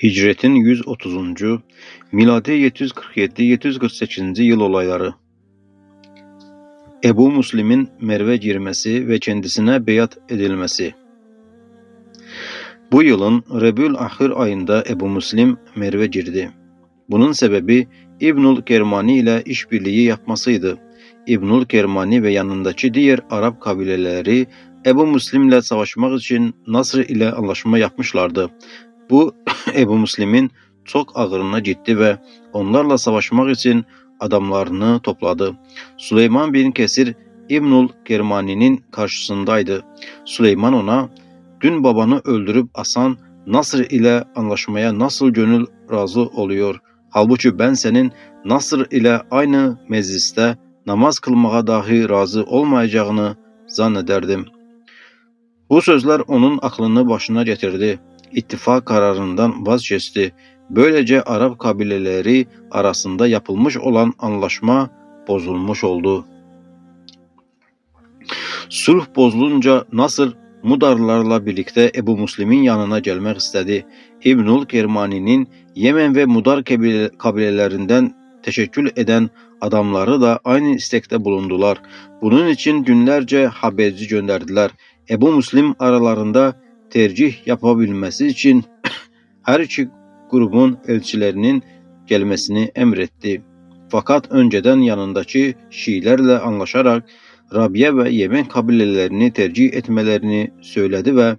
Hicretin 130. miladi 747-748. yıl olayları. Ebu Müslim'in Merve girmesi ve kendisine beyat edilmesi. Bu yılın Rebül-Ahir ayında Ebu Müslim Merve girdi. Bunun sebebi İbnül Kermani ile işbirliği yapmasıydı. İbnül Kermani ve yanındaki diğer Arap kabileleri Ebu Müslim ile savaşmak için Nasr ile anlaşma yapmışlardı. Bu Ebu Müslim'in çok ağırına gitti ve onlarla savaşmak için adamlarını topladı. Süleyman bin Kesir İbnül Kermani'nin karşısındaydı. Süleyman ona, "Dün babanı öldürüp asan Nasr ile anlaşmaya nasıl gönül razı oluyor? Halbuki ben senin Nasr ile aynı mecliste namaz kılmaya dahi razı olmayacağını zannederdim." Bu sözler onun aklını başına getirdi. İttifak kararından vazgeçti. Böylece Arap kabileleri arasında yapılmış olan anlaşma bozulmuş oldu. Sulh bozulunca Nasr Mudarlarla birlikte Ebu Müslim'in yanına gelmek istedi. İbnül Kermani'nin Yemen ve Mudar kabilelerinden teşekkül eden adamları da aynı istekte bulundular. Bunun için günlerce haberci gönderdiler. Ebu Müslim aralarında tercih yapabilmesi için her iki grubun elçilerinin gelmesini emretti. Fakat önceden yanındaki Şiilerle anlaşarak Rabia ve Yemen kabilelerini tercih etmelerini söyledi ve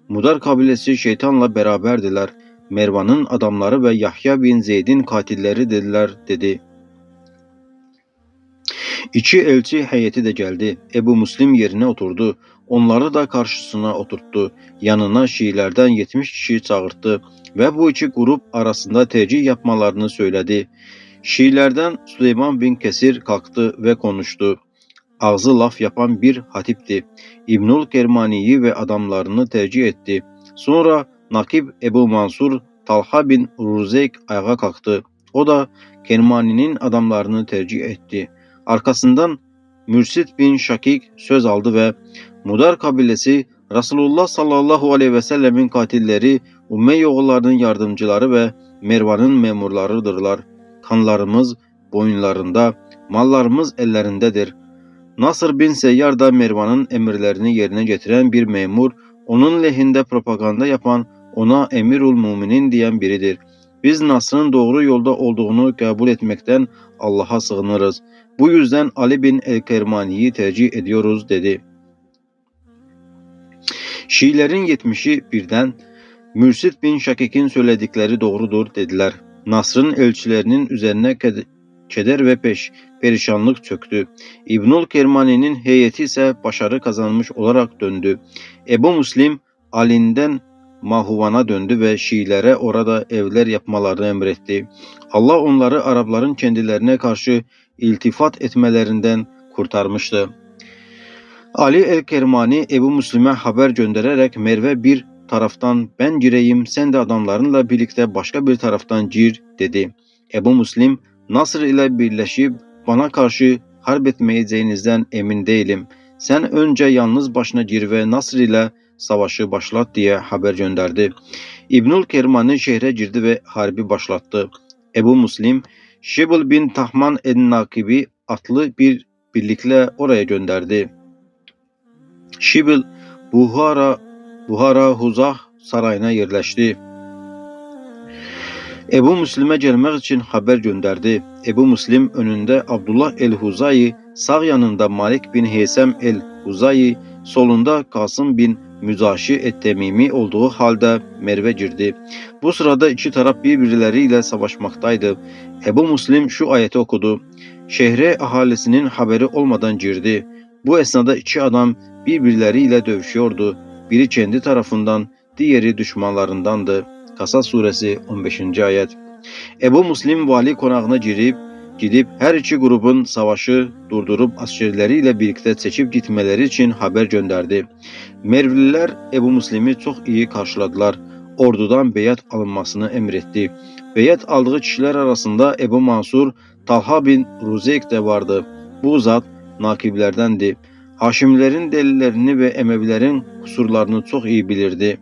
Mudar kabilesi şeytanla beraberdiler. Mervan'ın adamları ve Yahya bin Zeyd'in katilleri dediler dedi. İki elçi heyeti de geldi. Ebu Müslim yerine oturdu. Onları da karşısına oturttu. Yanına Şiilerden 70 kişi çağırdı ve bu iki grup arasında tercih yapmalarını söyledi. Şiilerden Süleyman bin Kesir kalktı ve konuştu. Ağzı laf yapan bir hatipti. İbnül Kermani'yi ve adamlarını tercih etti. Sonra Nakib Ebu Mansur Talha bin Ruzeyk ayağa kalktı. O da Kermani'nin adamlarını tercih etti. Arkasından Mürsit bin Şakik söz aldı ve Mudar kabilesi Resulullah sallallahu aleyhi ve sellemin katilleri, Umeyye oğullarının yardımcıları ve Mervan'ın memurlarıdırlar. Kanlarımız boyunlarında, mallarımız ellerindedir. Nasr bin Seyyar da Mervan'ın emirlerini yerine getiren bir memur, onun lehinde propaganda yapan, ona Emirul Muminin diyen biridir. Biz Nasr'ın doğru yolda olduğunu kabul etmekten Allah'a sığınırız. Bu yüzden Ali bin el-Kermani'yi tercih ediyoruz dedi. Şiilerin 70'i birden Mürsit bin Şakik'in söyledikleri doğrudur dediler. Nasr'ın elçilerinin üzerine keder ve perişanlık çöktü. İbnül Kermani'nin heyeti ise başarı kazanmış olarak döndü. Ebu Müslim Ali'nden Mahuvan'a döndü ve Şiilere orada evler yapmalarını emretti. Allah onları Arapların kendilerine karşı iltifat etmelerinden kurtarmıştı. Ali el-Kermani Ebu Müslim'e haber göndererek Merve bir taraftan ben gireyim, sen de adamlarınla birlikte başka bir taraftan gir dedi. Ebu Müslim, Nasr ile birleşip bana karşı harp etmeyeceğinizden emin değilim. Sen önce yalnız başına gir ve Nasr ile savaşı başlat diye haber gönderdi. İbnül Kermani şehre girdi ve harbi başlattı. Ebu Müslim, Şibl bin Tahman el-Nakibi atlı bir birlikle oraya gönderdi. Şibl, Buhara Huzah sarayına yerleşti. Ebu Müslim'e gelmek için haber gönderdi. Ebu Müslim önünde Abdullah el-Huzayi, sağ yanında Malik bin Heysem el-Huzayi, solunda Kasım bin Müzaşi et-Temimi olduğu halde Merve girdi. Bu sırada iki taraf birbirleriyle savaşmaktaydı. Ebu Müslim şu ayeti okudu. Şehre ahalisinin haberi olmadan girdi. Bu esnada iki adam birbirleriyle dövüşüyordu. Biri kendi tarafından, diğeri düşmanlarındandı. Kasas suresi 15. ayet. Ebu Müslim vali konağına gidip her iki grubun savaşı durdurup askerleriyle birlikte seçip gitmeleri için haber gönderdi. Mervililer Ebu Müslim'i çok iyi karşıladılar. Ordudan beyat alınmasını emretti. Beyat aldığı kişiler arasında Ebu Mansur Talha bin Ruzeyk de vardı. Bu zat nakiblerdendi. Haşimlerin delillerini ve Emevilerin kusurlarını çok iyi bilirdi.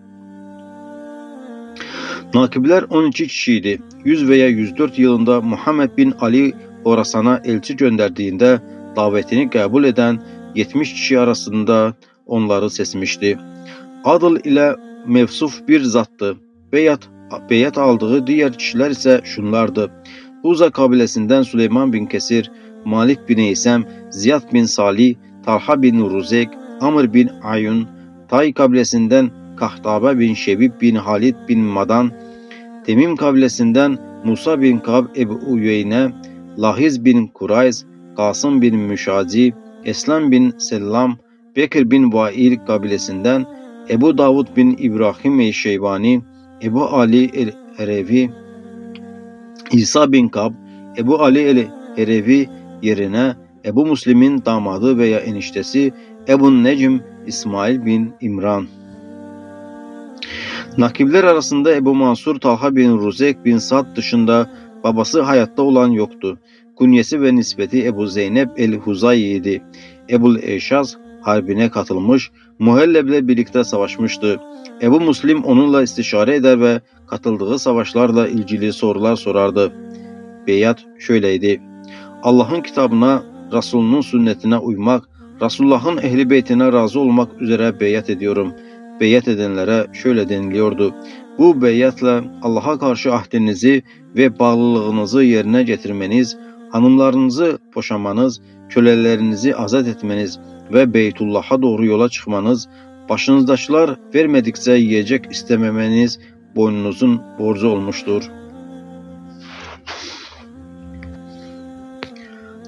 Nakibler 12 kişiydi. 100 veya 104 yılında Muhammed bin Ali Horasan'a elçi gönderdiğinde davetini kabul eden 70 kişi arasında onları seçmişti. Adıl ile mevsuf bir zattı. Beyat aldığı diğer kişiler ise şunlardı. Huza kabilesinden Süleyman bin Kesir, Malik bin Eysem, Ziyad bin Salih, Talha bin Ruzek, Amr bin Ayun, Tay kabilesinden Kahtabe bin Şebib bin Halid bin Madan, Temim kabilesinden Musa bin Kab Ebu Uyeyne, Lahiz bin Kurayz, Kasım bin Müşaci, Eslam bin Sellam, Bekir bin Vail kabilesinden Ebu Davud bin İbrahim el-Şeybani, Ebu Ali el-Herevi, İsa bin Kab, Ebu Ali el-Herevi yerine Ebu Müslim'in damadı veya eniştesi Ebu Necm İsmail bin İmran. Nakibler arasında Ebu Mansur Talha bin Ruzek bin Sad dışında babası hayatta olan yoktu. Kunyesi ve nispeti Ebu Zeynep el-Huzayi'ydi. Ebul Eşaz harbine katılmış, Muhelleb'le birlikte savaşmıştı. Ebu Müslim onunla istişare eder ve katıldığı savaşlarla ilgili sorular sorardı. Beyat şöyleydi: Allah'ın kitabına, Resulünün sünnetine uymak, Resulullah'ın ehli beytine razı olmak üzere beyat ediyorum. Beyat edenlere şöyle deniliyordu: Bu beyatla Allah'a karşı ahdinizi ve bağlılığınızı yerine getirmeniz, hanımlarınızı boşamanız, kölelerinizi azat etmeniz ve Beytullah'a doğru yola çıkmanız, başınızdakiler vermedikçe yiyecek istememeniz boynunuzun borcu olmuştur.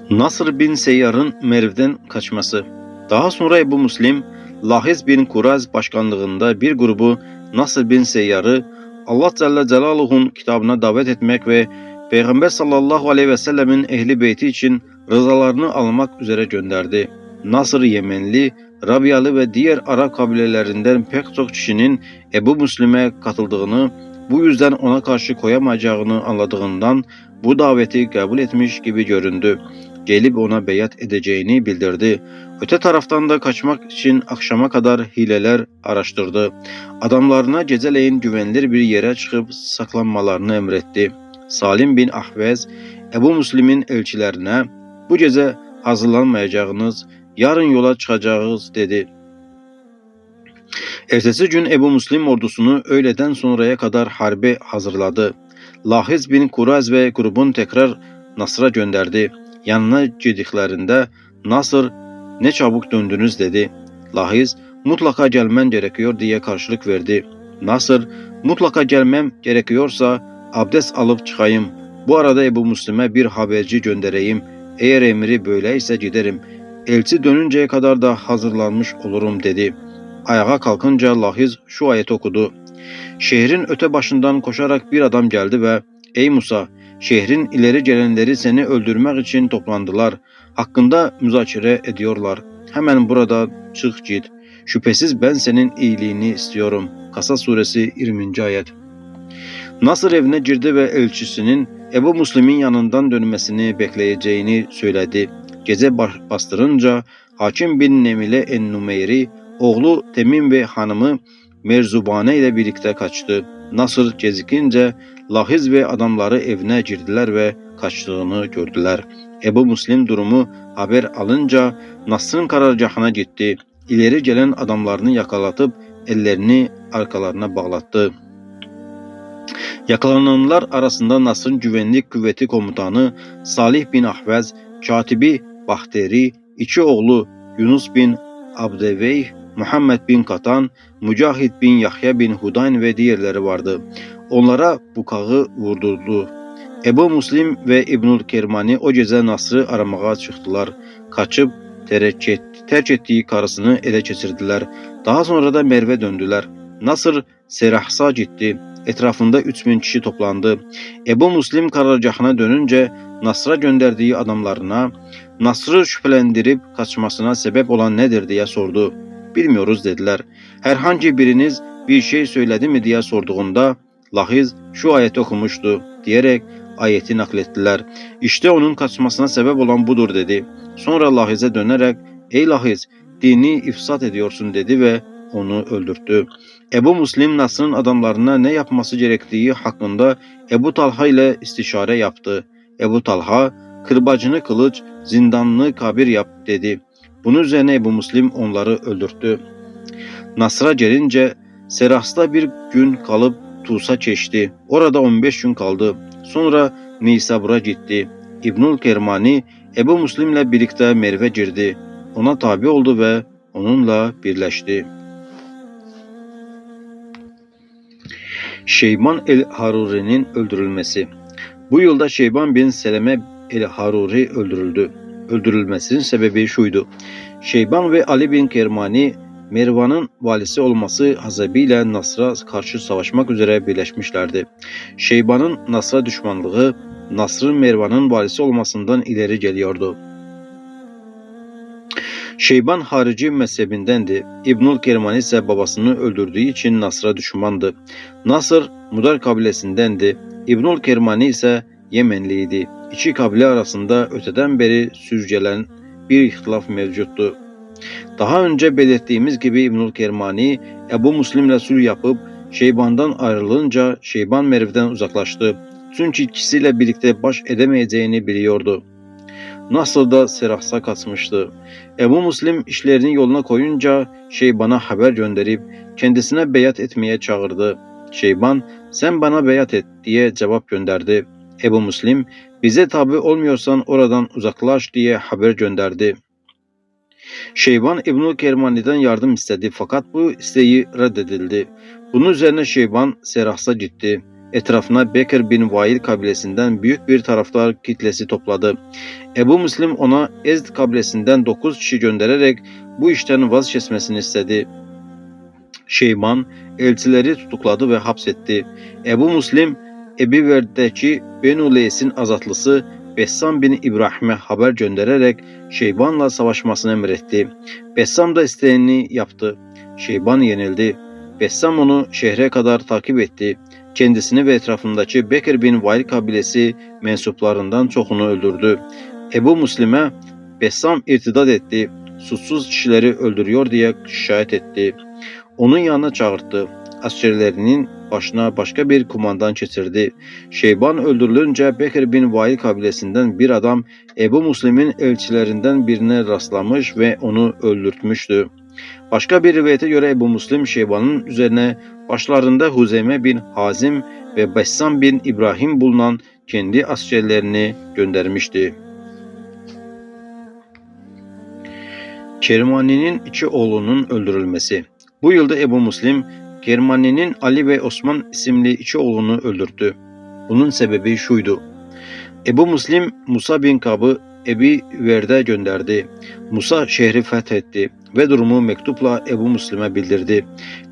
Nasr bin Seyyar'ın Merv'den kaçması. Daha sonra Ebu Müslim, Lahiz bin Kuraz başkanlığında bir grubu Nasr bin Seyyar'ı Allah Celle Celaluhu'nun kitabına davet etmek ve Peygamber sallallahu aleyhi ve sellemin ehli beyti için rızalarını almak üzere gönderdi. Nasr Yemenli, Rabiyalı ve diğer Arap kabilelerinden pek çok kişinin Ebu Müslim'e katıldığını, bu yüzden ona karşı koyamayacağını anladığından bu daveti kabul etmiş gibi göründü. Gelip ona beyat edeceğini bildirdi. Öte taraftan da kaçmak için akşama kadar hileler araştırdı. Adamlarına geceleyin güvenilir bir yere çıkıp saklanmalarını emretti. Salim bin Ahvez, Ebu Müslim'in elçilerine, bu gece hazırlanmayacağınız, yarın yola çıkacağız dedi. Ertesi gün Ebu Müslim ordusunu öğleden sonraya kadar harbe hazırladı. Lahiz bin Kuraz ve grubun tekrar Nasr'a gönderdi. Yanına girdiklerinde Nasr, ne çabuk döndünüz dedi. Lahiz, mutlaka gelmen gerekiyor diye karşılık verdi. Nasr, mutlaka gelmem gerekiyorsa abdest alıp çıkayım. Bu arada Ebu Müslim'e bir haberci göndereyim. Eğer emri böyleyse giderim. Elçi dönünceye kadar da hazırlanmış olurum dedi. Ayağa kalkınca Lahiz şu ayeti okudu. Şehrin öte başından koşarak bir adam geldi ve ey Musa, şehrin ileri gelenleri seni öldürmek için toplandılar. Hakkında müzakere ediyorlar. Hemen burada çık git. Şüphesiz ben senin iyiliğini istiyorum. Kasas suresi 20. ayet. Nasr evine girdi ve elçisinin Ebu Müslim'in yanından dönmesini bekleyeceğini söyledi. Gece bastırınca Hakim bin Nemile en-Numeyri, oğlu Temim ve hanımı Merzubane ile birlikte kaçtı. Nasr gecikince Lahiz ve adamları evine girdiler ve kaçtığını gördüler. Ebu Müslim durumu haber alınca Nasr'ın karargahına gitti. İleri gelen adamlarını yakalatıp ellerini arkalarına bağlattı. Yakalananlar arasında Nasr'ın güvenlik kuvveti komutanı Salih bin Ahvez, katibi Bahteri, iki oğlu Yunus bin Abdeveyh, Muhammed bin Katan, Mücahid bin Yahya bin Hudayn ve diğerleri vardı. Onlara bukağı vurdurdu. Ebu Müslim ve İbnül Kermani o gece Nasr'ı aramaya çıktılar. Kaçıp terk ettiği karısını ele geçirdiler. Daha sonra da Merv'e döndüler. Nasr Serahs'a gitti. Etrafında 3000 kişi toplandı. Ebu Müslim karargahına dönünce Nasr'a gönderdiği adamlarına Nasr'ı şüphelendirip kaçmasına sebep olan nedir diye sordu. Bilmiyoruz dediler. Herhangi biriniz bir şey söyledi mi diye sorduğunda Lahiz şu ayeti okumuştu diyerek ayeti naklettiler. İşte onun kaçmasına sebep olan budur dedi. Sonra Lahiz'e dönerek ey Lahiz, dini ifsat ediyorsun dedi ve onu öldürttü. Ebu Muslim Nasr'ın adamlarına ne yapması gerektiği hakkında Ebu Talha ile istişare yaptı. Ebu Talha, kırbacını kılıç, zindanını kabir yap dedi. Bunun üzerine Ebu Muslim onları öldürttü. Nasr'a gelince Seras'ta bir gün kalıp Tus'a geçti. Orada 15 gün kaldı. Sonra Nisabur'a gitti. İbnül Kermani Ebu Muslim'le birlikte Merv'e girdi. Ona tabi oldu ve onunla birleşti. Şeyban el-Haruri'nin öldürülmesi. Bu yılda Şeyban bin Seleme el-Haruri öldürüldü. Öldürülmesinin sebebi şuydu. Şeyban ve Ali bin Kermani Mervan'ın valisi olması hasebiyle Nasr'a karşı savaşmak üzere birleşmişlerdi. Şeyban'ın Nasr'a düşmanlığı Nasr'ın Mervan'ın valisi olmasından ileri geliyordu. Şeyban harici mezhebindendi. İbnül Kermani ise babasını öldürdüğü için Nasr'a düşmandı. Nasr Mudar kabilesindendi. İbnül Kermani ise Yemenliydi. İki kabile arasında öteden beri sürgelen bir ihtilaf mevcuttu. Daha önce belirttiğimiz gibi İbnül Kermani Ebu Muslim'le sulh yapıp Şeyban'dan ayrılınca Şeyban Merv'den uzaklaştı. Çünkü ikisiyle birlikte baş edemeyeceğini biliyordu. Nasr da Seras'a kaçmıştı. Ebu Muslim işlerini yoluna koyunca Şeyban'a haber gönderip kendisine beyat etmeye çağırdı. Şeyban, sen bana beyat et diye cevap gönderdi. Ebu Muslim, bize tabi olmuyorsan oradan uzaklaş diye haber gönderdi. Şeyban İbnül Kermani'den yardım istedi fakat bu isteği reddedildi. Bunun üzerine Şeyban Seras'a gitti. Etrafına Bekir bin Vail kabilesinden büyük bir taraftar kitlesi topladı. Ebu Muslim ona Ezd kabilesinden 9 kişi göndererek bu işten vazgeçmesini istedi. Şeyban elçileri tutukladı ve hapsetti. Ebu Muslim Ebi Verd'deki Benu Leys'in azatlısı Bessam bin İbrahim'e haber göndererek Şeyban'la savaşmasını emretti. Bessam da isteğini yaptı. Şeyban yenildi. Bessam onu şehre kadar takip etti. Kendisini ve etrafındaki Bekir bin Vail kabilesi mensuplarından çoğunu öldürdü. Ebu Muslim'e Bessam irtidat etti. Suçsuz kişileri öldürüyor diye şikayet etti. Onun yanına çağırdı. Askerlerinin başına başka bir kumandan geçirdi. Şeyban öldürülünce Bekir bin Vail kabilesinden bir adam Ebu Muslim'in elçilerinden birine rastlamış ve onu öldürtmüştü. Başka bir rivayete göre Ebu Muslim Şeyban'ın üzerine başlarında Huzeyme bin Hazim ve Bessam bin İbrahim bulunan kendi askerlerini göndermişti. Kermani'nin iki oğlunun öldürülmesi. Bu yılda Ebu Muslim, Kermani'nin Ali ve Osman isimli iki oğlunu öldürdü. Bunun sebebi şuydu. Ebu Muslim, Musa bin Kab'ı Ebi Verd'e gönderdi. Musa şehri fethetti ve durumu mektupla Ebu Muslim'e bildirdi.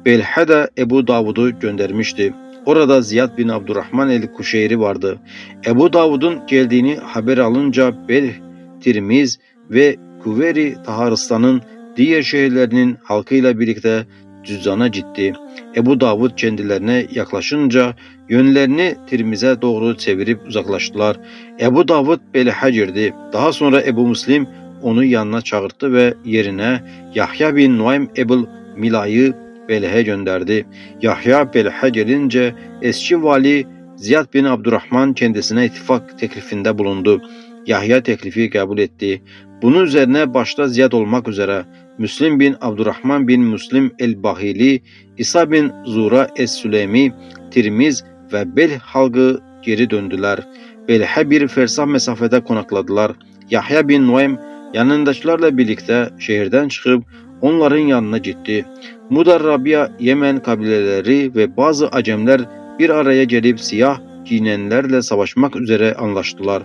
Belhe de Ebu Davud'u göndermişti. Orada Ziyad bin Abdurrahman el-Kuşeyri vardı. Ebu Davud'un geldiğini haber alınca Belh, Tirmiz ve Kuveri Taharistan'ın diğer şehirlerinin halkıyla birlikte Cüzzan'a gitti. Ebu Davud kendilerine yaklaşınca yönlerini Tirmiz'e doğru çevirip uzaklaştılar. Ebu Davud Belh'e girdi. Daha sonra Ebu Muslim onu yanına çağırdı ve yerine Yahya bin Nuaym Ebul Mila'yı Belh'e gönderdi. Yahya Belh'e gelince eski vali Ziyad bin Abdurrahman kendisine ittifak teklifinde bulundu. Yahya teklifi kabul etti. Bunun üzerine başta Ziyad olmak üzere Müslim bin Abdurrahman bin Müslim el-Bahili, İsa bin Zura es-Süleymi, Tirmiz ve Belh halkı geri döndüler. Belh'e bir fersah mesafede konakladılar. Yahya bin Nuaym yanındakilerle birlikte şehirden çıkıp onların yanına gitti. Mudar Rabia, Yemen kabileleri ve bazı acemler bir araya gelip siyah giyinenlerle savaşmak üzere anlaştılar.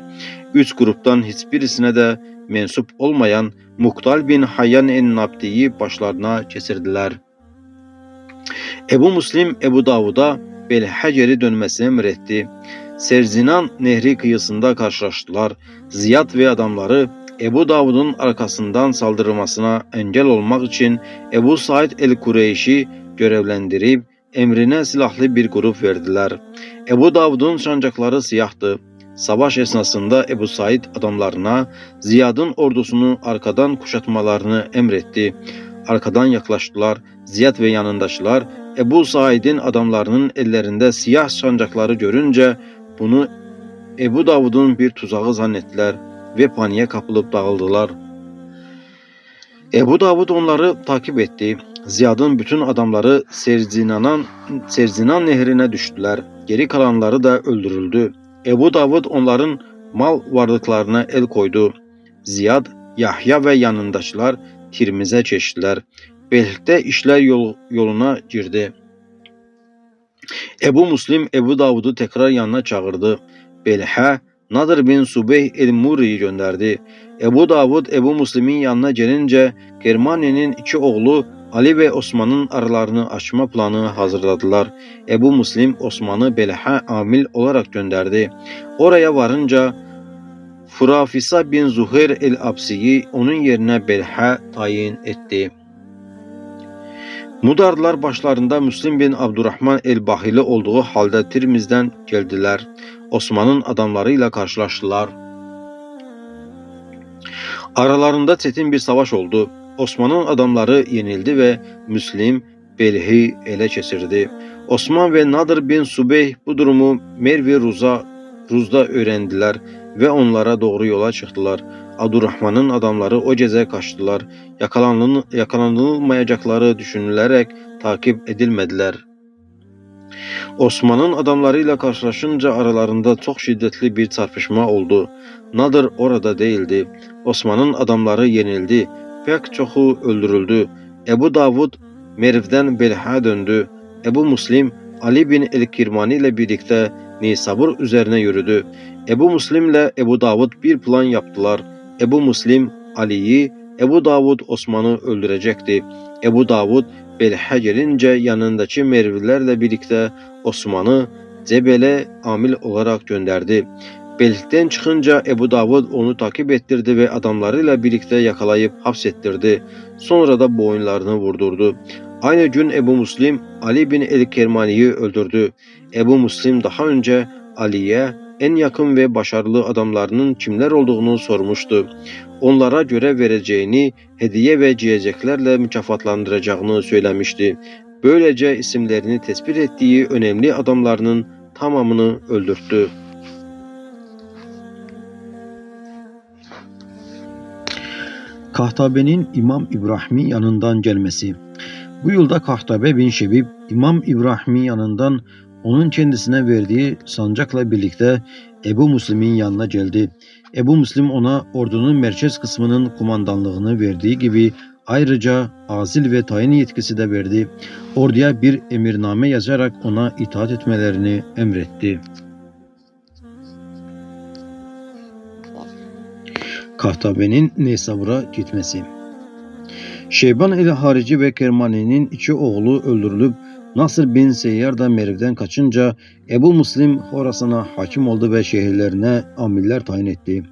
Üç gruptan hiçbirisine de mensup olmayan Muhtal bin Hayyan en-Nabdi'yi başlarına kesirdiler. Ebu Muslim Ebu Davud'a Belh'e geri dönmesini emretti. Serzinan Nehri kıyısında karşılaştılar. Ziyad ve adamları Ebu Davud'un arkasından saldırmasına engel olmak için Ebu Said el-Kureyş'i görevlendirip emrine silahlı bir grup verdiler. Ebu Davud'un sancakları siyahtı. Savaş esnasında Ebu Said adamlarına Ziyad'ın ordusunu arkadan kuşatmalarını emretti. Arkadan yaklaştılar. Ziyad ve yanındakiler Ebu Said'in adamlarının ellerinde siyah sancakları görünce bunu Ebu Davud'un bir tuzağı zannettiler ve paniğe kapılıp dağıldılar. Ebu Davud onları takip etti. Ziyad'ın bütün adamları Serzinan nehrine düştüler. Geri kalanları da öldürüldü. Ebu Davud onların mal varlıklarına el koydu. Ziyad, Yahya ve yanındakiler Tirmiz'e çeştiler. Birlikte işler yoluna girdi. Ebu Muslim Ebu Davud'u tekrar yanına çağırdı. Belha, Nadir bin Subeyh el-Muri'yi gönderdi. Ebu Davud Ebu Muslim'in yanına gelince Kermani'nin iki oğlu Ali ve Osman'ın aralarını açma planı hazırladılar. Ebu Muslim Osman'ı Belha amil olarak gönderdi. Oraya varınca Furafisa bin Zuhair el-Absi'yi onun yerine Belha tayin etti. Mudarlar başlarında Müslim bin Abdurrahman el-Bahili olduğu halde Tirmiz'den geldiler. Osman'ın adamlarıyla karşılaştılar. Aralarında çetin bir savaş oldu. Osman'ın adamları yenildi ve Müslim Belhi ele geçirdi. Osman ve Nadir bin Subeyh bu durumu Merv Ruz'da öğrendiler ve onlara doğru yola çıktılar. Abdurrahman'ın adamları o gece kaçtılar. Yakalanılmayacakları düşünülerek takip edilmediler. Osman'ın adamlarıyla karşılaşınca aralarında çok şiddetli bir çarpışma oldu. Nadir orada değildi. Osman'ın adamları yenildi. Pek çoğu öldürüldü. Ebu Davud Merv'den Belha döndü. Ebu Muslim Ali bin el-Kirmani ile birlikte Nisabur üzerine yürüdü. Ebu Muslim ile Ebu Davud bir plan yaptılar. Ebu Muslim Ali'yi, Ebu Davud Osman'ı öldürecekti. Ebu Davud Belha gelince yanındaki Mervilerle birlikte Osman'ı Cebel'e amil olarak gönderdi. Belh'ten çıkınca Ebu Davud onu takip ettirdi ve adamlarıyla birlikte yakalayıp hapsettirdi. Sonra da boyunlarını vurdurdu. Aynı gün Ebu Muslim Ali bin el-Kermani'yi öldürdü. Ebu Muslim daha önce Ali'ye en yakın ve başarılı adamlarının kimler olduğunu sormuştu. Onlara görev vereceğini, hediye ve yiyeceklerle mükafatlandıracağını söylemişti. Böylece isimlerini tespit ettiği önemli adamlarının tamamını öldürttü. Kahtabe'nin İmam İbrahim'in yanından gelmesi. Bu yılda Kahtabe bin Şebib, İmam İbrahim'in yanından onun kendisine verdiği sancakla birlikte Ebu Muslim'in yanına geldi. Ebu Muslim ona ordunun merkez kısmının kumandanlığını verdiği gibi ayrıca azil ve tayin yetkisi de verdi. Orduya bir emirname yazarak ona itaat etmelerini emretti. Kahtabe'nin Nesabur'a gitmesi. Şeyban el-Harici ve Kermani'nin iki oğlu öldürülüp Nasr bin Seyyar da Merv'den kaçınca Ebu Muslim Horasan'a hakim oldu ve şehirlerine amiller tayin etti.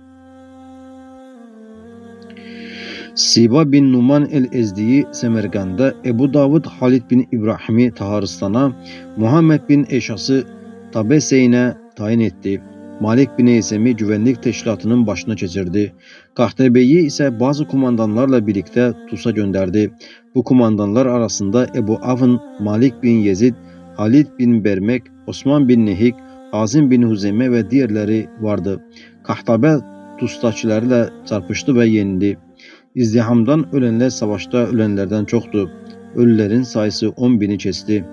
Siba bin Numan el-Ezdi'yi Semergand'a, Ebu Davud Halid bin İbrahim'i Taharistan'a, Muhammed bin Eşas'ı Tabeseyn'e tayin etti. Malik bin Eysem'i güvenlik teşkilatının başına geçirdi. Kahtabe'yi ise bazı kumandanlarla birlikte Tus'a gönderdi. Bu kumandanlar arasında Ebu Avn, Malik bin Yezid, Halid bin Bermek, Osman bin Nehik, Hazim bin Huzeyme ve diğerleri vardı. Kahtabe Tus'takilerle çarpıştı ve yenildi. İzdihamdan ölenler savaşta ölenlerden çoktu. Ölülerin sayısı 10.000'i kesti.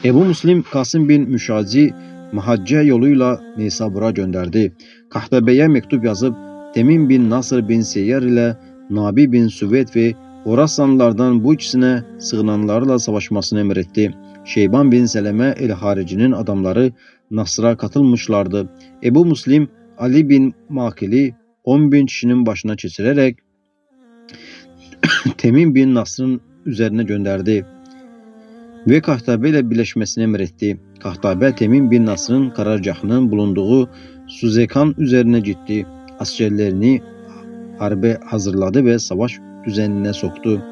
Ebu Muslim Kasım bin Müşazi Mahacce yoluyla Nisabur'a gönderdi. Kahtabe'ye mektup yazıp Temim bin Nasr bin Seyyar ile Nabi bin Süveyd ve Horasanlılardan bu ikisine sığınanlarla savaşmasını emretti. Şeyban bin Seleme el-Harici'nin adamları Nasr'a katılmışlardı. Ebu Muslim Ali bin Makil'i 10.000 kişinin başına geçirerek Temim bin Nasr'ın üzerine gönderdi ve Kahtabe ile birleşmesini emretti. Kahtabe Temim bin Nasr'ın karargahının bulunduğu Suzekan üzerine gitti. Askerlerini harbe hazırladı ve savaş düzenine soktu.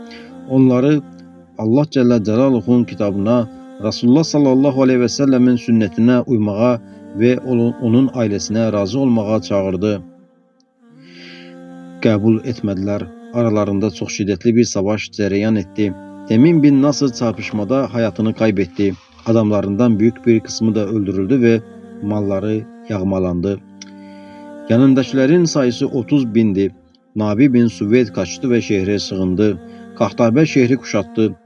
Onları Allah Celle Celaluhu'nun kitabına, Resulullah sallallahu aleyhi ve sellemin sünnetine uymağa ve onun ailesine razı olmağa çağırdı. Kabul etmediler. Aralarında çok şiddetli bir savaş cereyan etti. Temin bin Nasır çarpışmada hayatını kaybetti. Adamlarından büyük bir kısmı da öldürüldü ve malları yağmalandı. Yanındakilerin sayısı 30 bindi. Nabi bin Süveyd kaçtı ve şehre sığındı. Kahtabe şehri kuşattı.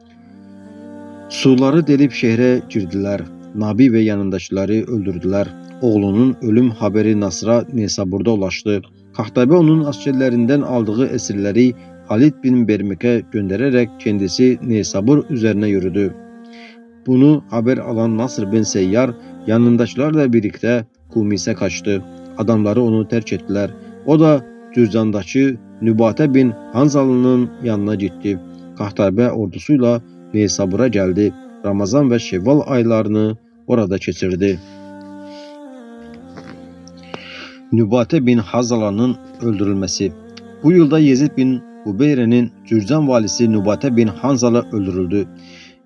Suları delip şehre girdiler. Nabi ve yanındakileri öldürdüler. Oğlunun ölüm haberi Nasr'a Nesabur'da ulaştı. Kahtabe onun askerlerinden aldığı esirleri Halid bin Bermik'e göndererek kendisi Nesabur üzerine yürüdü. Bunu haber alan Nasr bin Seyyar yanındakilerle birlikte Kumis'e kaçtı. Adamları onu terk ettiler. O da Cüzdan'daki Nübate bin Hanzalı'nın yanına gitti. Kahtabe ordusuyla Nesabur'a geldi. Ramazan ve Şevval aylarını orada geçirdi. Nübate bin Hanzala'nın öldürülmesi. Bu yılda Yezid bin Hubeyre'nin Cürzan valisi Nübate bin Hanzala öldürüldü.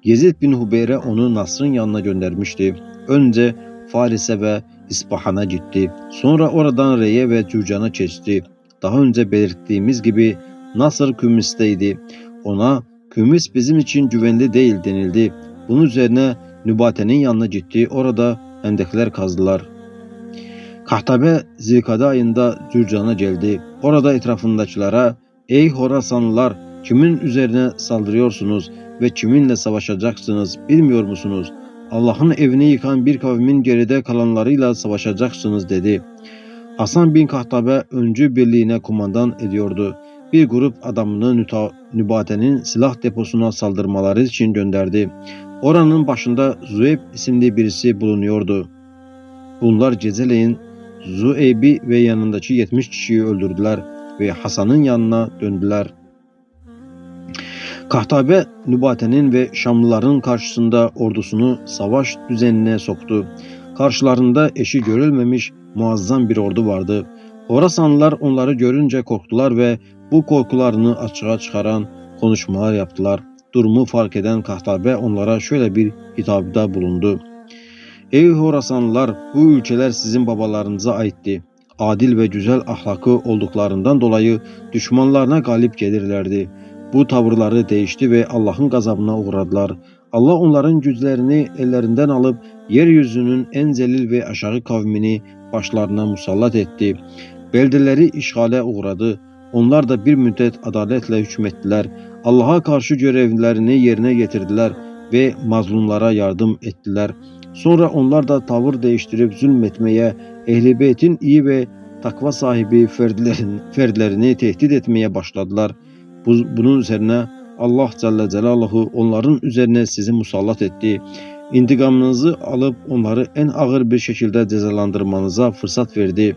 Yezid bin Hubeyre onu Nasr'ın yanına göndermişti. Önce Faris'e ve İspahan'a gitti. Sonra oradan Rey'e ve Cürcan'a geçti. Daha önce belirttiğimiz gibi Nasr Kümis'teydi. Ona Kümis bizim için güvenli değil denildi. Bunun üzerine Nübate'nin yanına gitti. Orada hendekler kazdılar. Kahtabe Zilkade ayında Cürcan'a geldi. Orada etrafındakilere "Ey Horasanlılar, kimin üzerine saldırıyorsunuz ve kiminle savaşacaksınız bilmiyor musunuz? Allah'ın evini yıkan bir kavmin geride kalanlarıyla savaşacaksınız" dedi. Hasan bin Kahtabe öncü birliğine kumandan ediyordu. Bir grup adamını Nübate'nin silah deposuna saldırmaları için gönderdi. Oranın başında Züeyb isimli birisi bulunuyordu. Bunlar geceleyin Züeyb'i ve yanındaki 70 kişiyi öldürdüler ve Hasan'ın yanına döndüler. Kahtabe Nübate'nin ve Şamlıların karşısında ordusunu savaş düzenine soktu. Karşılarında eşi görülmemiş muazzam bir ordu vardı. Horasanlılar onları görünce korktular ve bu korkularını açığa çıkaran konuşmalar yaptılar. Durumu fark eden Kahtabe onlara şöyle bir hitabda bulundu. "Ey Horasanlılar, bu ülkeler sizin babalarınıza aitti. Adil ve güzel ahlakı olduklarından dolayı düşmanlarına galip gelirlerdi. Bu tavırları değişti ve Allah'ın gazabına uğradılar. Allah onların güçlerini ellerinden alıp yeryüzünün en zelil ve aşağı kavmini başlarına musallat etti. Beldeleri işgale uğradı. Onlar da bir müddet adaletle hükmettiler. Allah'a karşı görevlerini yerine getirdiler ve mazlumlara yardım ettiler. Sonra onlar da tavır değiştirip zulmetmeye, Ehl-i Beyt'in iyi ve takva sahibi fertlerini tehdit etmeye başladılar. Bunun üzerine Allah Celle Celaluhu onların üzerine sizi musallat etti. İntikamınızı alıp onları en ağır bir şekilde cezalandırmanıza fırsat verdi.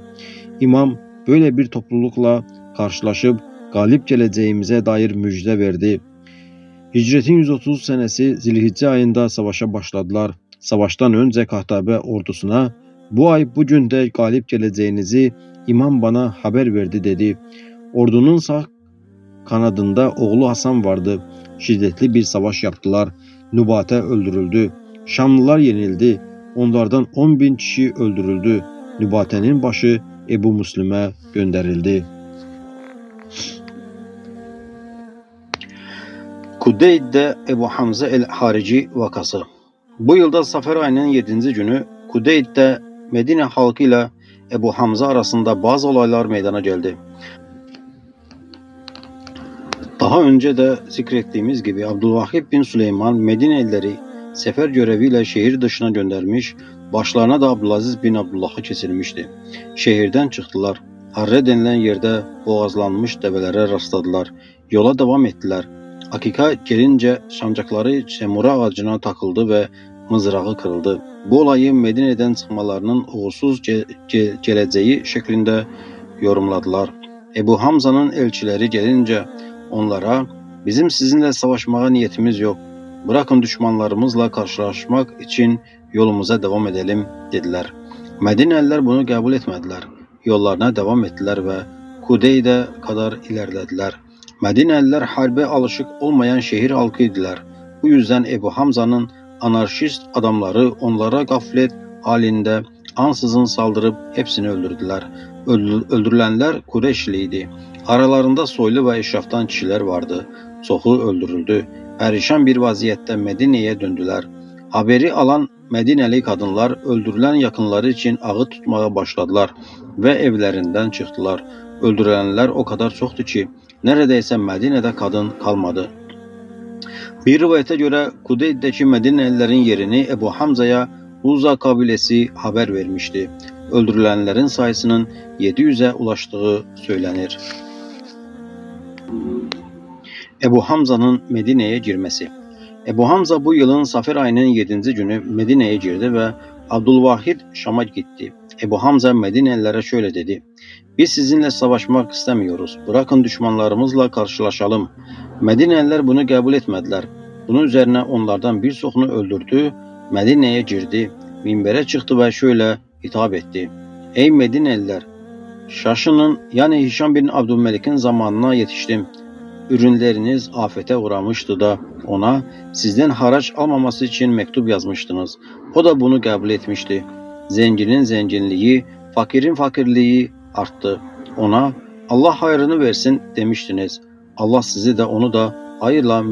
İmam böyle bir toplulukla karşılaşıp galip geleceğimize dair müjde verdi. Hicretin 130 senesi Zilhicce ayında savaşa başladılar. Savaştan önce Kahtabe ordusuna "Bu ay bugün de galip geleceğinizi İmam bana haber verdi" dedi. Ordunun sağ kanadında oğlu Hasan vardı. Şiddetli bir savaş yaptılar. Nübate öldürüldü. Şamlılar yenildi. Onlardan 10.000 kişi öldürüldü. Nübate'nin başı Ebu Müslim'e gönderildi. Kudeyd'de Ebu Hamza el-Harici vakası. Bu yılda Safer ayının 7. günü Kudeyd'de Medine halkıyla Ebu Hamza arasında bazı olaylar meydana geldi. Daha önce de zikrettiğimiz gibi Abdülvahid bin Süleyman Medinelileri sefer göreviyle şehir dışına göndermiş, başlarına da Abdülaziz bin Abdullah'ı kesilmişti. Şehirden çıktılar. Harre denilen yerde boğazlanmış develere rastladılar. Yola devam ettiler. Akika gelince sancakları semura ağacına takıldı ve mızrağı kırıldı. Bu olayı Medine'den çıkmalarının uğursuz geleceği şeklinde yorumladılar. Ebu Hamza'nın elçileri gelince onlara "Bizim sizinle savaşmaya niyetimiz yok. Bırakın düşmanlarımızla karşılaşmak için yolumuza devam edelim" dediler. Medineliler bunu kabul etmediler. Yollarına devam ettiler ve Kudeyd'e kadar ilerlediler. Medineliler harbe alışık olmayan şehir halkıydılar. Bu yüzden Ebu Hamza'nın anarşist adamları onlara gaflet halinde ansızın saldırıp hepsini öldürdüler. Öldürülenler Kureyşliydi. Aralarında soylu ve eşraftan kişiler vardı. Çoxu öldürüldü. perişan bir vaziyette Medine'ye döndüler. Haberi alan Medineli kadınlar öldürülen yakınları için ağı tutmaya başladılar ve evlerinden çıktılar. Öldürülenler o kadar çoktu ki neredeyse Medine'de kadın kalmadı. Bir rivayete göre Kudeyd'deki Medinelilerin yerini Ebu Hamza'ya Huza kabilesi haber vermişti. Öldürülenlerin sayısının 700'e ulaştığı söylenir. Ebu Hamza'nın Medine'ye girmesi. Ebu Hamza bu yılın Safer ayının 7. günü Medine'ye girdi ve Abdülvahid Şam'a gitti. Ebu Hamza Medinelilere şöyle dedi: "Biz sizinle savaşmak istemiyoruz. Bırakın düşmanlarımızla karşılaşalım." Medineliler bunu kabul etmediler. Bunun üzerine onlardan birçoğunu öldürdü, Medine'ye girdi, minbere çıktı ve şöyle hitap etti: "Ey Medineliler! Şaşının yani Hişam bin Abdülmelik'in zamanına yetiştim. Ürünleriniz afete uğramıştı da ona sizden haraç almaması için mektup yazmıştınız. O da bunu kabul etmişti. Zenginin zenginliği, fakirin fakirliği arttı. Ona Allah hayrını versin demiştiniz. Allah sizi de onu da hayırla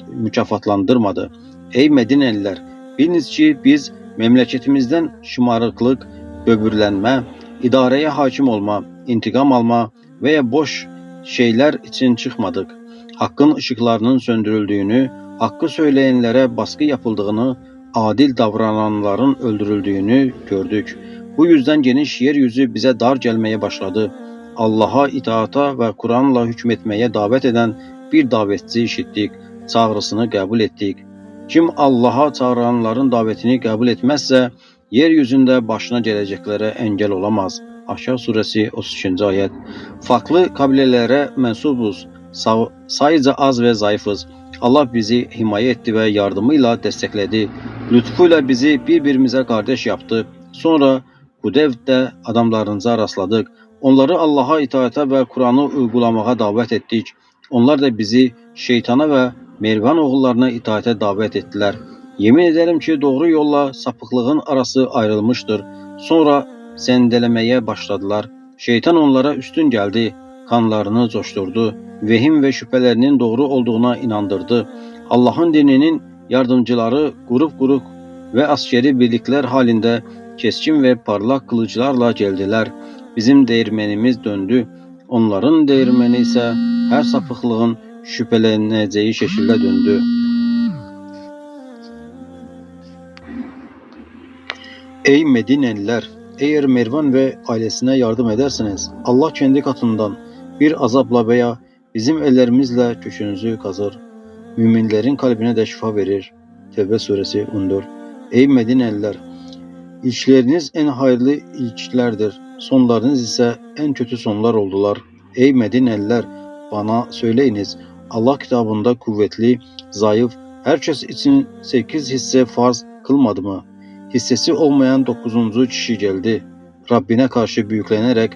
mükafatlandırmadı. Ey Medineliler! Biliniz ki biz memleketimizden şımarıklık, böbürlenme, idareye hakim olma, intikam alma veya boş şeyler için çıkmadık. Hakkın ışıklarının söndürüldüğünü, hakkı söyleyenlere baskı yapıldığını, adil davrananların öldürüldüğünü gördük. Bu yüzden geniş yeryüzü bize dar gelmeye başladı. Allah'a itaata ve Kur'an'la hükmetmeye davet eden bir davetçi işittik. Çağrısını kabul ettik. Kim Allah'a çağıranların davetini kabul etmezse, yeryüzünde başına geleceklere engel olamaz. Ahşar suresi 32. ayet. Farklı kabilelere mensubuz. Sayıca az ve zayıfız. Allah bizi himaye etti ve yardımıyla destekledi. Lütfuyla bizi birbirimize kardeş yaptı. Sonra Hudev'de adamlarınıza rastladık. Onları Allah'a itaate ve Kur'an'ı uygulamaya davet ettik. Onlar da bizi şeytana ve Mervan oğullarına itaate davet ettiler. Yemin ederim ki doğru yolla sapıklığın arası ayrılmıştır. Sonra sendelemeye başladılar. Şeytan onlara üstün geldi. Kanlarını coşturdu. Vehim ve şüphelerinin doğru olduğuna inandırdı. Allah'ın dininin yardımcıları grup ve askeri birlikler halinde keskin ve parlak kılıçlarla geldiler. Bizim değirmenimiz döndü. Onların değirmeni ise her sapıklığın şüpheleneceği şekilde döndü. Ey Medineliler! Eğer Mervan ve ailesine yardım ederseniz Allah kendi katından bir azapla veya bizim ellerimizle kökünüzü kazır. Müminlerin kalbine de şifa verir. Tevbe suresi 14. Ey Medineliler! İlkleriniz en hayırlı ilklerdir. Sonlarınız ise en kötü sonlar oldular. Ey Medineliler! Bana söyleyiniz. Allah kitabında kuvvetli, zayıf, herkes için 8 hisse farz kılmadı mı? Hissesi olmayan 9. kişi geldi. Rabbine karşı büyüklenerek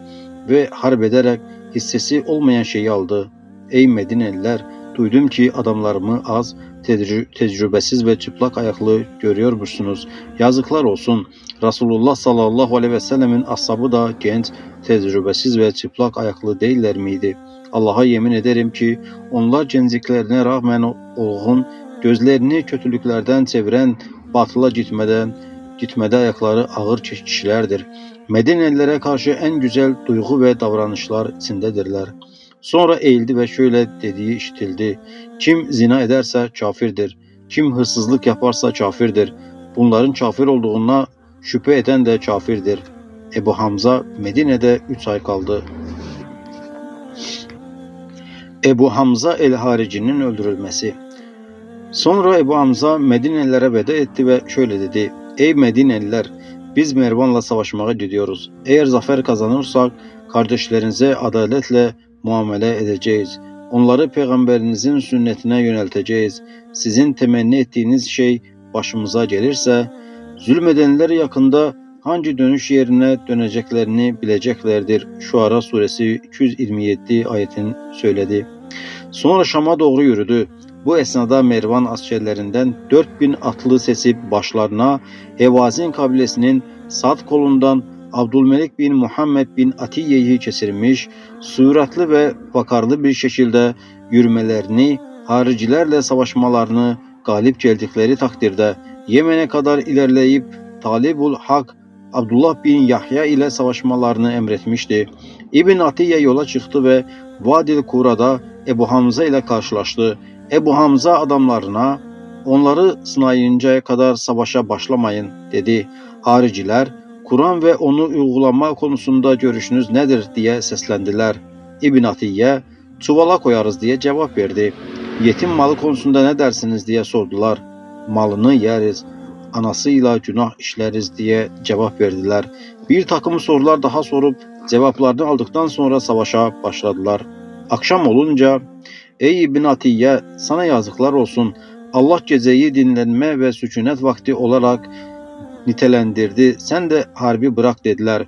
ve harp ederek hissesi olmayan şeyi aldı. Ey Medineliler! Duydum ki adamlarımı az, tecrübesiz ve çıplak ayaklı görüyormuşsunuz. Yazıklar olsun. Resulullah sallallahu aleyhi ve sellemin ashabı da genç, tecrübesiz ve çıplak ayaklı değiller miydi? Allah'a yemin ederim ki onlar gencliklerine rağmen olgun, gözlerini kötülüklerden çeviren, batıla gitmede ayakları ağır kişilerdir. Medinelilere karşı en güzel duygu ve davranışlar içindedirler. Sonra eğildi ve şöyle dediği işitildi: Kim zina ederse kafirdir. Kim hırsızlık yaparsa kafirdir. Bunların kafir olduğuna şüphe eden de kafirdir. Ebu Hamza Medine'de 3 ay kaldı. Ebu Hamza el-Harici'nin öldürülmesi. Sonra Ebu Hamza Medinelilere veda etti ve şöyle dedi: Ey Medineliler! Biz Mervan'la savaşmaya gidiyoruz. Eğer zafer kazanırsak kardeşlerinize adaletle muamele edeceğiz. Onları peygamberinizin sünnetine yönelteceğiz. Sizin temenni ettiğiniz şey başımıza gelirse, zulmedenler yakında hangi dönüş yerine döneceklerini bileceklerdir. Şuara suresi 227 ayetin söyledi. Sonra Şam'a doğru yürüdü. Bu esnada Mervan askerlerinden 4000 atlı sesi başlarına Hevazin kabilesinin sağ kolundan Abdülmelik bin Muhammed bin Atiye'yi kesirmiş, suratlı ve vakarlı bir şekilde yürümelerini haricilerle savaşmalarını galip geldikleri takdirde Yemen'e kadar ilerleyip Talibul Hak Abdullah bin Yahya ile savaşmalarını emretmişti. İbn Atiye yola çıktı ve Vadil Kura'da Ebu Hamza ile karşılaştı. Ebu Hamza adamlarına onları sınayıncaya kadar savaşa başlamayın dedi. Hariciler Kur'an ve onu uygulama konusunda görüşünüz nedir diye seslendiler. İbn Atiye çuvala koyarız diye cevap verdi. Yetim malı konusunda ne dersiniz diye sordular. Malını yeriz, anasıyla günah işleriz diye cevap verdiler. Bir takım sorular daha sorup cevaplarını aldıktan sonra savaşa başladılar. Akşam olunca ey İbn Atiye sana yazıklar olsun. Allah geceyi dinlenme ve sükunet vakti olarak nitelendirdi. Sen de harbi bırak dediler.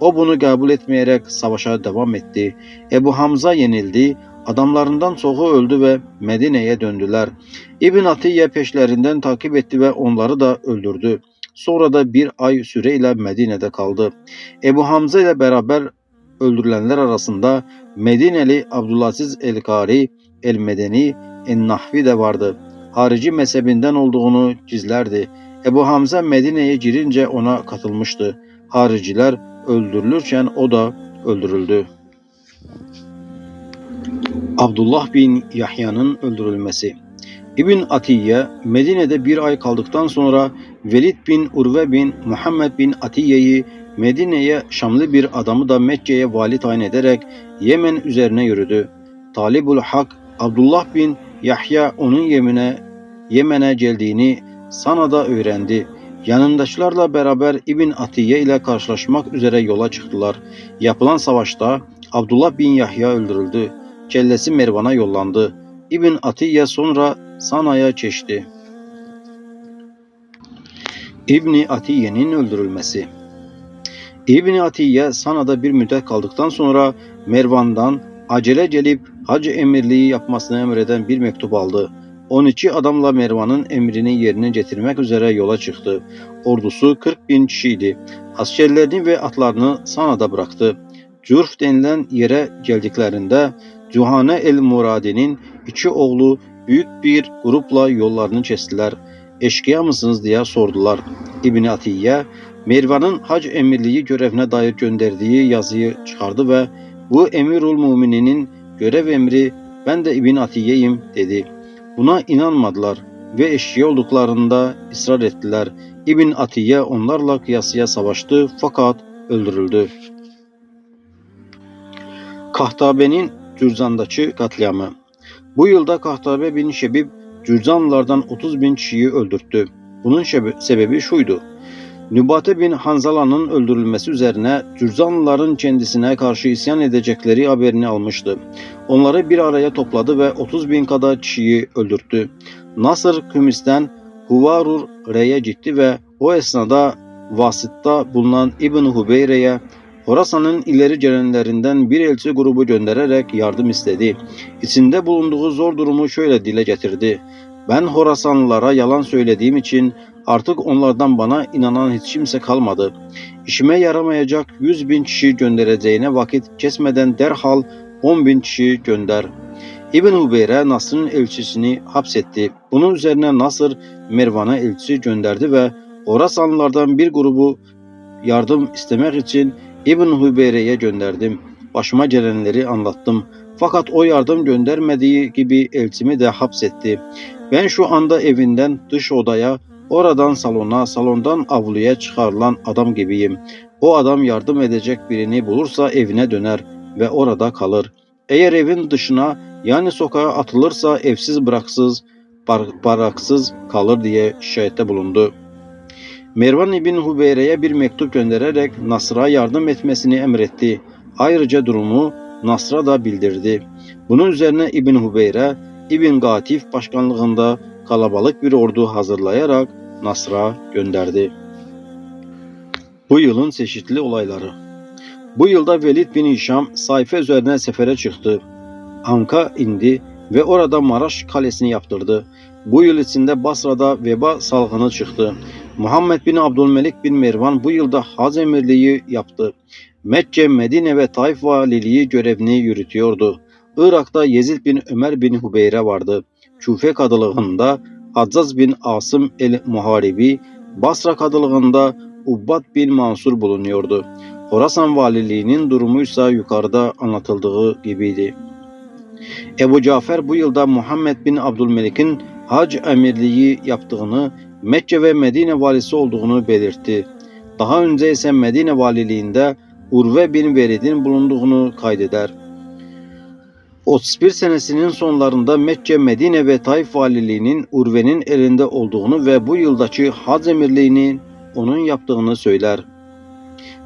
O bunu kabul etmeyerek savaşa devam etti. Ebu Hamza yenildi. Adamlarından çoğu öldü ve Medine'ye döndüler. İbn Atiye peşlerinden takip etti ve onları da öldürdü. Sonra da bir ay süreyle Medine'de kaldı. Ebu Hamza ile beraber öldürülenler arasında Medineli Abdülaziz el-Kari, el-Medeni, en-Nahvi de vardı. Harici mezhebinden olduğunu gizlerdi. Ebu Hamza Medine'ye girince ona katılmıştı. Hariciler öldürülürken o da öldürüldü. Abdullah bin Yahya'nın öldürülmesi. İbn Atiye Medine'de bir ay kaldıktan sonra Velid bin Urve bin Muhammed bin Atiye'yi Medine'ye, Şamlı bir adamı da Mekke'ye vali tayin ederek Yemen üzerine yürüdü. Talibul Hak Abdullah bin Yahya onun Yemen'e geldiğini Sana'da öğrendi. Yanındakilerle beraber İbn Atiye ile karşılaşmak üzere yola çıktılar. Yapılan savaşta Abdullah bin Yahya öldürüldü. Kellesi Mervan'a yollandı. İbn Atiye sonra Sana'ya geçti. İbn Atiye'nin öldürülmesi. İbn Atiye Sana'da bir müddet kaldıktan sonra Mervan'dan acele gelip hac emirliği yapmasını emreden bir mektup aldı. 12 adamla Mervan'ın emrini yerine getirmek üzere yola çıktı. Ordusu 40.000 kişiydi. Askerlerini ve atlarını Sana'da bıraktı. Cürf denilen yere geldiklerinde Cuhane el-Muradi'nin 2 oğlu büyük bir grupla yollarını kestiler. Eşkıya mısınız diye sordular. İbn Atiye, Mervan'ın hac emirliği görevine dair gönderdiği yazıyı çıkardı ve bu Emirul Mumininin görev emri, ben de İbn Atiye'yim dedi. Buna inanmadılar ve eşkıya olduklarında ısrar ettiler. İbn Atiye onlarla kıyasıya savaştı fakat öldürüldü. Kahtabe'nin Cürzan'daki katliamı. Bu yılda Kahtabe bin Şebib Cürzanlılardan 30.000 kişiyi öldürttü. Bunun sebebi şuydu. Nübate bin Hanzala'nın öldürülmesi üzerine Cürzanlıların kendisine karşı isyan edecekleri haberini almıştı. Onları bir araya topladı ve 30.000 kadar kişiyi öldürttü. Nasır Kümis'ten Huvarur Re'ye gitti ve o esnada Vasıt'ta bulunan İbn Hubeyre'ye Horasan'ın ileri gelenlerinden bir elçi grubu göndererek yardım istedi. İçinde bulunduğu zor durumu şöyle dile getirdi. Ben Horasanlılara yalan söylediğim için artık onlardan bana inanan hiç kimse kalmadı. İşime yaramayacak 100.000 kişi göndereceğine vakit kesmeden derhal 10.000 kişi gönder. İbn Hubeyre Nasr'ın elçisini hapsetti. Bunun üzerine Nasr Mervan'a elçi gönderdi ve Horasanlılardan bir grubu yardım istemek için İbn Hubeyre'ye gönderdim. Başıma gelenleri anlattım. Fakat o yardım göndermediği gibi elçimi de hapsetti. Ben şu anda evinden dış odaya, oradan salona, salondan avluya çıkarılan adam gibiyim. O adam yardım edecek birini bulursa evine döner ve orada kalır. Eğer evin dışına yani sokağa atılırsa evsiz baraksız kalır diye şikayette bulundu. Mervan İbn Hubeyre'ye bir mektup göndererek Nasr'a yardım etmesini emretti. Ayrıca durumu Nasr'a da bildirdi. Bunun üzerine İbn Hubeyre, İbn Gatif başkanlığında kalabalık bir ordu hazırlayarak Nasr'a gönderdi. Bu yılın çeşitli olayları. Bu yılda Velid bin Hişam Sayfe üzerine sefere çıktı. Ank'a indi ve orada Maraş kalesini yaptırdı. Bu yıl içinde Basra'da veba salgını çıktı. Muhammed bin Abdülmelik bin Mervan bu yılda hac emirliği yaptı. Mekke, Medine ve Taif valiliği görevini yürütüyordu. Irak'ta Yezid bin Ömer bin Hubeyre vardı. Küfe kadılığında Haccaz bin Asım el-Muharibi, Basra kadılığında Ubbad bin Mansur bulunuyordu. Horasan valiliğinin durumuysa yukarıda anlatıldığı gibiydi. Ebu Cafer bu yılda Muhammed bin Abdülmelik'in hac emirliği yaptığını, Mekke ve Medine valisi olduğunu belirtti. Daha önce ise Medine valiliğinde Urve bin Velid'in bulunduğunu kaydeder. 31 senesinin sonlarında Mekke, Medine ve Taif valiliğinin Urve'nin elinde olduğunu ve bu yıldaki hac emirliğini onun yaptığını söyler.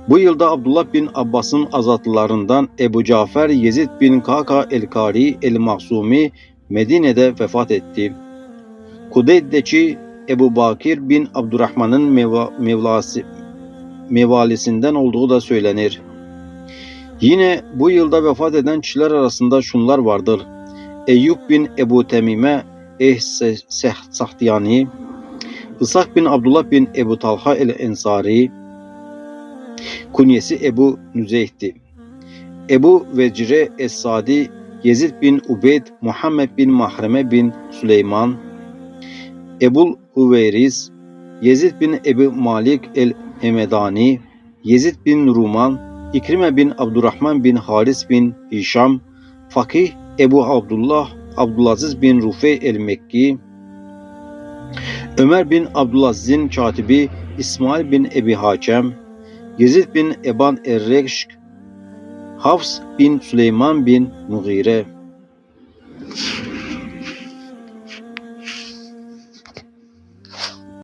Bu yılda Abdullah bin Abbas'ın azatlılarından Ebu Cafer Yezid bin Kaka el-Kari el-Mahsumi Medine'de vefat etti. Kudeyd'deki Ebu Bakir bin Abdurrahman'ın mevalisinden olduğu da söylenir. Yine bu yılda vefat eden kişiler arasında şunlar vardır: Eyyub bin Ebu Temime Sahtiyani, İshak bin Abdullah bin Ebu Talha el-Ensari, kunyesi Ebu Nüzeyh'ti. Ebu Vecire Es-Sadi, Yezid bin Ubeyd, Muhammed bin Mahreme bin Süleyman, Ebul Huveyriz, Yezid bin Ebu Malik el-Hemedani, Yezid bin Ruman, İkrime bin Abdurrahman bin Haris bin Hişam, Fakih Ebu Abdullah, Abdülaziz bin Rufey el-Mekki, Ömer bin Abdülaziz'in katibi İsmail bin Ebi Hakem, Yezid bin Eban er-Reşk, Hafs bin Süleyman bin Mughire.